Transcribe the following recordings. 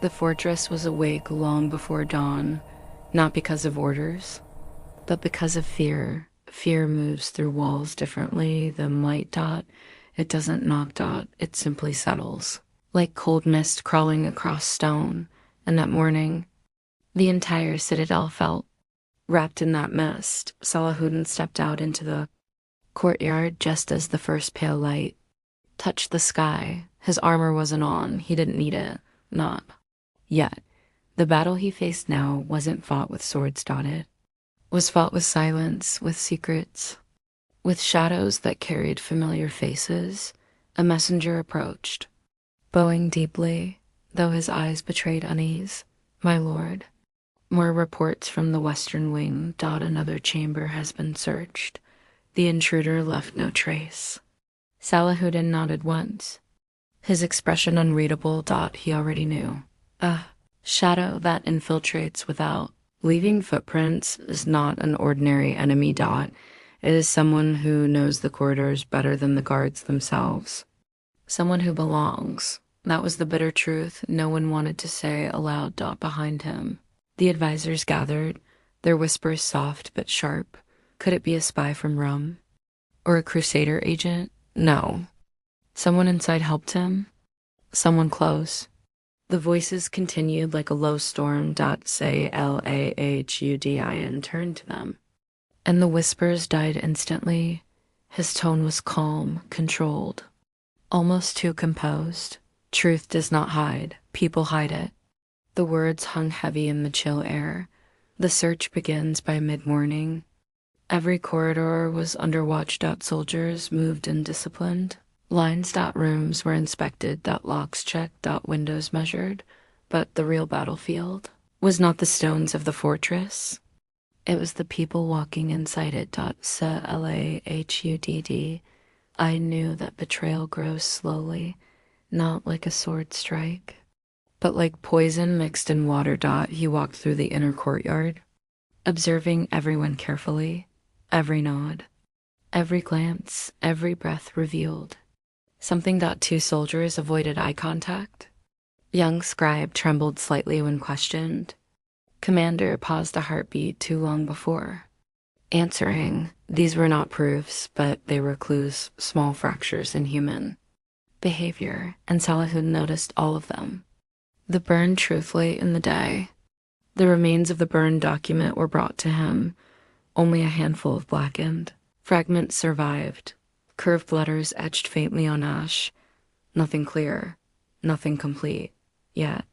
The fortress was awake long before dawn, not because of orders, but because of fear. Fear moves through walls differently than light. It doesn't knock. It simply settles, like cold mist crawling across stone. And that morning, the entire citadel felt wrapped in that mist. Salahuddin stepped out into the courtyard just as the first pale light touched the sky. His armor wasn't on. He didn't need it. Not yet. The battle he faced now wasn't fought with swords. It was fought with silence, with secrets, with shadows that carried familiar faces. A messenger approached, bowing deeply, though his eyes betrayed unease. "My lord, more reports from the western wing. Another chamber has been searched. The intruder left no trace." Salahuddin nodded once, his expression unreadable. He already knew. A shadow that infiltrates without leaving footprints is not an ordinary enemy. It is someone who knows the corridors better than the guards themselves. Someone who belongs. That was the bitter truth no one wanted to say aloud. Behind him, the advisors gathered, their whispers soft but sharp. Could it be a spy from Rome? Or a crusader agent? No. Someone inside helped him? Someone close. The voices continued like a low storm. Salahuddin turned to them, and the whispers died instantly. His tone was calm, controlled, almost too composed. Truth does not hide. People hide it. The words hung heavy in the chill air. The search begins by mid-morning. Every corridor was under watch. Soldiers moved and disciplined. Lines. Rooms were inspected. Locks checked. Windows measured. But the real battlefield was not the stones of the fortress. It was the people walking inside it. Salahuddin. I knew that betrayal grows slowly, not like a sword strike, but like poison mixed in water. He walked through the inner courtyard, observing everyone carefully. Every nod, every glance, every breath revealed something. Two soldiers avoided eye contact. Young scribe trembled slightly when questioned. Commander paused a heartbeat too long before answering. These were not proofs, but they were clues, small fractures in human behavior, and Salahuddin noticed all of them. The burned truth late in the day. The remains of the burned document were brought to him. Only a handful of blackened fragments survived. Curved letters etched faintly on ash. Nothing clear, nothing complete. Yet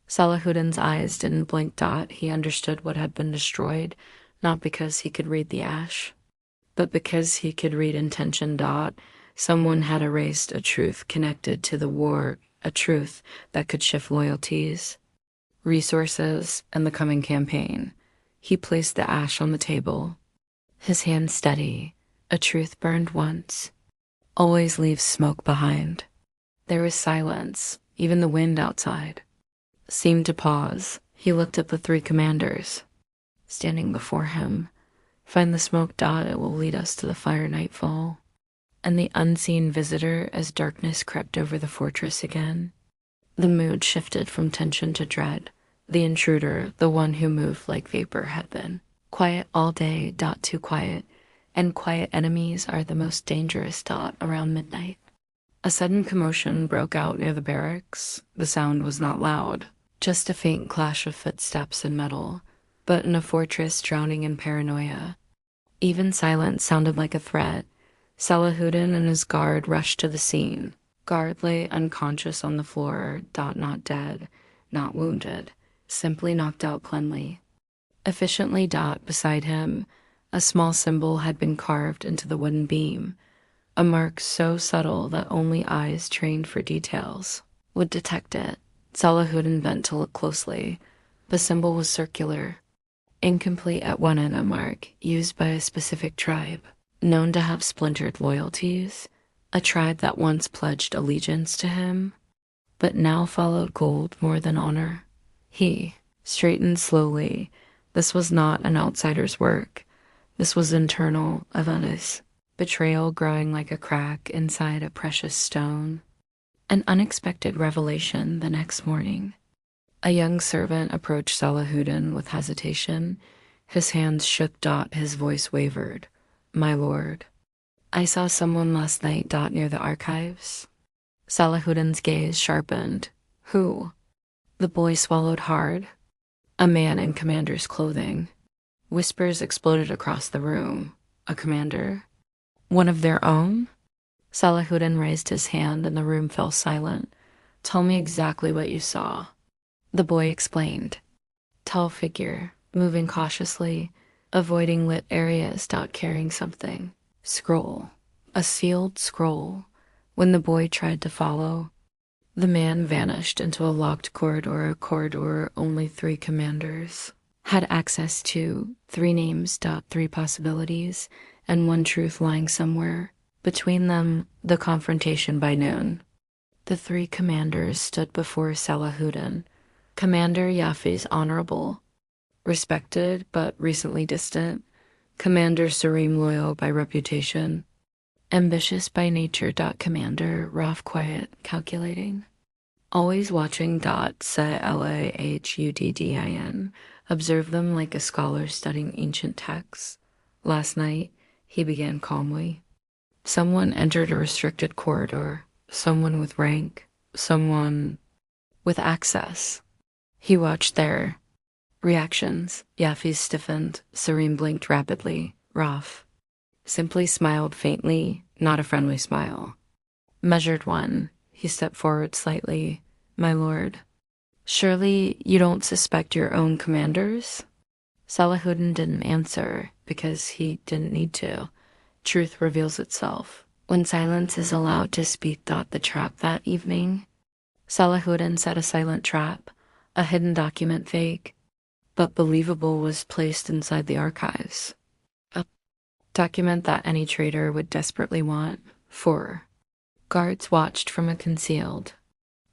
Salahuddin's eyes didn't blink. He understood what had been destroyed, not because he could read the ash, but because he could read intention. Someone had erased a truth connected to the war, a truth that could shift loyalties, resources, and the coming campaign. He placed the ash on the table, his hand steady. A truth burned once always leaves smoke behind. There was silence. Even the wind outside seemed to pause. He looked at the three commanders standing before him. Find the smoke. It will lead us to the fire. Nightfall. And the unseen visitor. As darkness crept over the fortress again, the mood shifted from tension to dread. The intruder, the one who moved like vapor, had been quiet all day. Too quiet, and quiet enemies are the most dangerous. Around midnight, a sudden commotion broke out near the barracks. The sound was not loud, just a faint clash of footsteps and metal. But in a fortress drowning in paranoia, even silence sounded like a threat. Salahuddin and his guard rushed to the scene. Guard lay unconscious on the floor. Not dead, not wounded, simply knocked out cleanly. Efficiently. Beside him, a small symbol had been carved into the wooden beam, a mark so subtle that only eyes trained for details would detect it. Salahuddin bent to look closely. The symbol was circular, incomplete at one end. A mark used by a specific tribe, known to have splintered loyalties, a tribe that once pledged allegiance to him, but now followed gold more than honor. He straightened slowly. This was not an outsider's work. This was internal, Aventis. Betrayal growing like a crack inside a precious stone. An unexpected revelation the next morning. A young servant approached Salahuddin with hesitation. His hands shook. His voice wavered. My lord, I saw someone last night. Near the archives. Salahuddin's gaze sharpened. Who? The boy swallowed hard. A man in commander's clothing. Whispers exploded across the room. A commander? One of their own? Salahuddin raised his hand and the room fell silent. Tell me exactly what you saw. The boy explained. Tall figure, moving cautiously, avoiding lit areas. Carrying something. Scroll. A sealed scroll. When the boy tried to follow, the man vanished into a locked corridor. A corridor only 3 commanders had access to. 3 names. 3 possibilities, and 1 truth lying somewhere. Between them, the confrontation by noon. The 3 commanders stood before Salahuddin. Commander Yafi's honorable, respected but recently distant. Commander Sarim, loyal by reputation, ambitious by nature. Commander Raf, quiet, calculating, always watching. Salahuddin observed them like a scholar studying ancient texts. Last night, he began calmly. Someone entered a restricted corridor. Someone with rank. Someone with access. He watched their reactions. Yafi stiffened. Sarim blinked rapidly. Raf simply smiled faintly, not a friendly smile. Measured 1. He stepped forward slightly. My lord, surely you don't suspect your own commanders? Salahuddin didn't answer because he didn't need to. Truth reveals itself when silence is allowed to speak. The trap that evening. Salahuddin set a silent trap. A hidden document, fake but believable, was placed inside the archives. A document that any traitor would desperately want. 4 guards watched from a concealed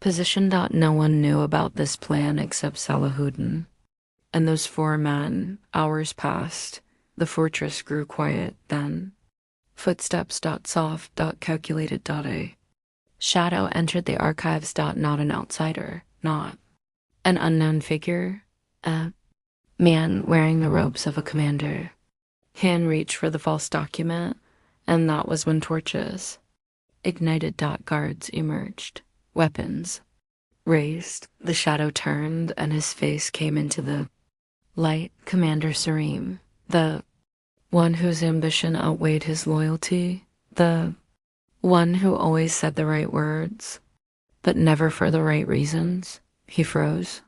position. No one knew about this plan except Salahuddin and those 4 men. Hours passed. The fortress grew quiet. Then footsteps. Soft. Calculated. A shadow entered the archives. Not an outsider. Not an unknown figure. A man wearing the robes of a commander. Hand reached for the false document, and that was when torches ignited. Guards emerged. Weapons raised. The shadow turned, and his face came into the light. Commander Sarim, the one whose ambition outweighed his loyalty, the one who always said the right words, but never for the right reasons. He froze.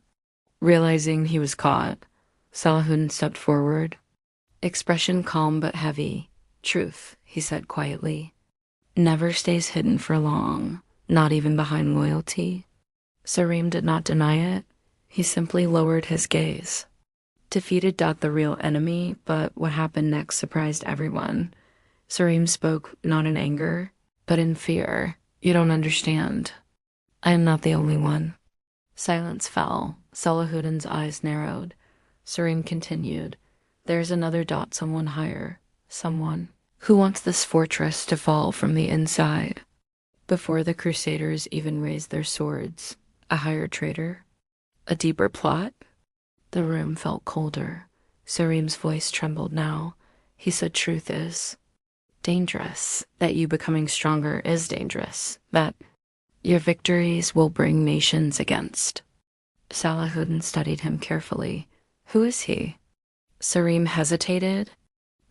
Realizing he was caught, Salahuddin stepped forward. Expression calm but heavy. Truth, he said quietly, never stays hidden for long, not even behind loyalty. Sarim did not deny it. He simply lowered his gaze. Defeated. The real enemy, but what happened next surprised everyone. Sarim spoke not in anger, but in fear. You don't understand. I am not the only one. Silence fell. Salahuddin's eyes narrowed. Sarim continued. There's another. Someone higher. Someone who wants this fortress to fall from the inside. Before the Crusaders even raised their swords. A higher traitor? A deeper plot? The room felt colder. Sarim's voice trembled now. He said truth is dangerous. That you becoming stronger is dangerous. That your victories will bring nations against. Salahuddin studied him carefully. Who is he? Sarim hesitated,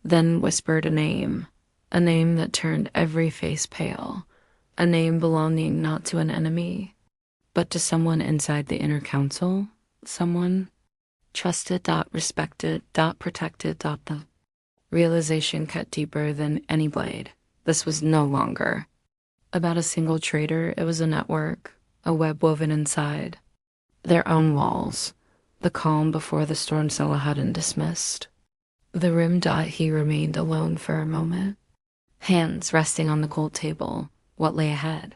then whispered a name that turned every face pale, a name belonging not to an enemy, but to someone inside the inner council, someone trusted. Respected. Protected. The realization cut deeper than any blade. This was no longer about a single traitor. It was a network, a web woven inside their own walls. The calm before the storm Salahuddin dismissed. The room. He remained alone for a moment, hands resting on the cold table. What lay ahead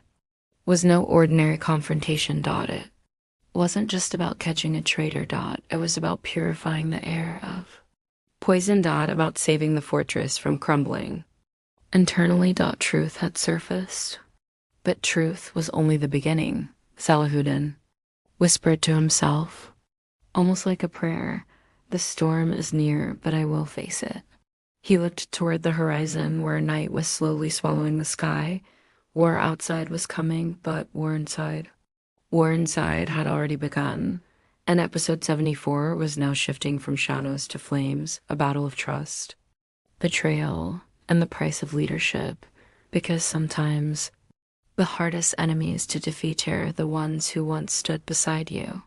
was no ordinary confrontation. It wasn't just about catching a traitor. It was about purifying the air of poison. About saving the fortress from crumbling. Internally. Truth had surfaced. But truth was only the beginning. Salahuddin whispered to himself, almost like a prayer. The storm is near, but I will face it. He looked toward the horizon where night was slowly swallowing the sky. War outside was coming, but war inside. War inside had already begun, and episode 74 was now shifting from shadows to flames, a battle of trust, betrayal, and the price of leadership, because sometimes the hardest enemies to defeat are the ones who once stood beside you.